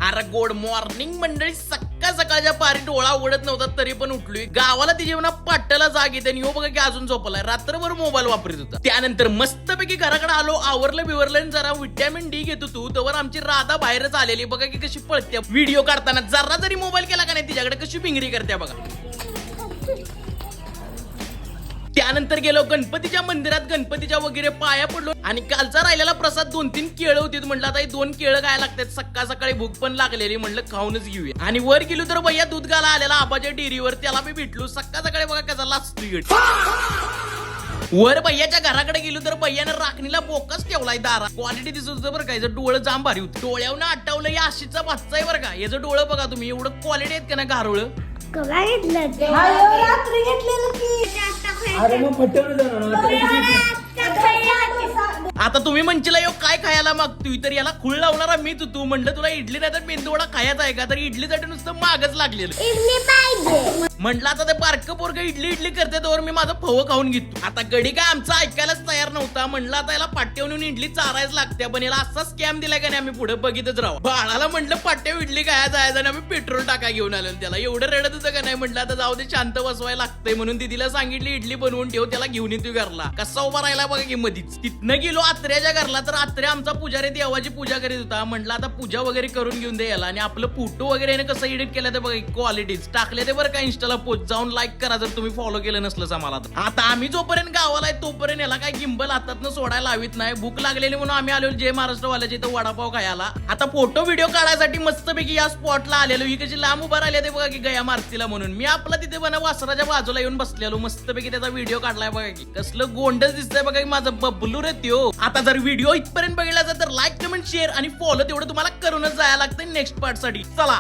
अरे good morning मंडळी. सकाळ सकाळच्या पारी डोळा उघडत नव्हता तरी पण उठलोय. गावाला तिच्या म्हणा पाट्याला जाग येते आणि यो बघा की अजून झोपलाय. रात्रभर मोबाईल वापरत होता. त्यानंतर मस्तपैकी घराकडे आलो, आवरलं बिवरलं आणि जरा विटॅमिन डी घेतो तू. तर आमची राधा बाहेरच आलेली बघा की कशी पळते. व्हिडिओ काढताना जरा जरी मोबाईल केला का नाही तिच्याकडे कशी भिंगरी करते बघा. त्यानंतर गेलो गणपतीच्या मंदिरात, गणपतीच्या वगैरे पाया पडलो आणि कालचा राहिलेला प्रसाद 2-3 केळं होती. म्हणलं आता 2 केळं काय लागतात. सकाळ सकाळी भूक पण लागलेली, म्हणलं खाऊनच घेऊया. आणि वर गेलो तर भैया दूध घाला आलेला आबाच्या डेअरीवर, त्याला मी भेटलो. सकाळ सकाळी बघा कसा लाजतोय. वर भैयाच्या घराकडे गेलो तर भैयानं राखणीला बोकस ठेवलाय दारा. क्वालिटी दिसत होतं बरं का. याचं डोळं जाम भारी होतं. डोळ्यावनं आटवलं या आशीचा भातचा आहे बरं का. याचं डोळं बघा तुम्ही, एवढं क्वालिटी आहेत का ना गारोळ. आता तुम्ही म्हणशीला यो काय खायला मागतोय, तर याला खुळ लावणारा मी तू. म्हणलं तुला इडली नाही तर मेंदूवडा खायचा आहे का, तर इडलीसाठी नुसतं मागच लागलेलं. म्हटलं आता ते बारकं पोरगं इडली इडली करते तर मी माझं फवं खाऊन घेतो. आता गडी काय आमचा ऐकायलाच तयार नव्हता. म्हणलं आता याला पाट्यावरून इडली चारायच लागते. पण याला असा स्कॅम दिलाय का नाही आम्ही पुढे बघितच राहू. बाळाला म्हटलं पाट्याव इडली काय जायचं आणि आम्ही पेट्रोल टाकाय घेऊन आलो. त्याला एवढं रडत होतं का नाही. म्हटलं आता जाऊ दे, शांत बसवायला लागतंय म्हणून दिदीला सांगितली इडली बनवून ठेव, त्याला घेऊन येतो घरला. कसा उभा राहिला बघा की मधीच. तिथनं गेलो आत्र्याच्या घरला, तर आत्र्या आमचा पुजारी देवाची पूजा करीत होता. म्हटलं आता पूजा वगैरे करून घेऊन दे याला. आणि आपलं फोटो वगैरे कसं एडिट केलं ते बघा, क्वालिटीज टाकले ते बरं का इंस्टाला पोस्ट. जाऊन लाईक करा जर तुम्ही फॉलो केलं नसलं आम्हाला. आता आम्ही जोपर्यंत गावाला आहे तोपर्यंत याला काय गिंबल हातातनं सोडायला लावित नाही. भूक लागलेली म्हणून आम्ही आलो जय महाराष्ट्रवाल्याच्या इथं वडापाव खायला. आता फोटो व्हिडिओ काढायसाठी मस्तपैकी या स्पॉटला आलेलो. ही कशी लांब उभा राहिले ते बघा की गया मारतीला म्हणून. मी आपला तिथे बना वासराच्या बाजूला येऊन बसलेलो. मस्तपैकी त्याचा व्हिडिओ काढलाय बघा की कसलं गोंडच दिसतंय बघा की माझं बबलू रे त्यो. आता जर व्हिडिओ इथपर्यंत बघितला तर लाईक कमेंट शेअर आणि फॉलो तेवढं तुम्हाला करूनच जायला लागतं नेक्स्ट पार्ट साठी. चला.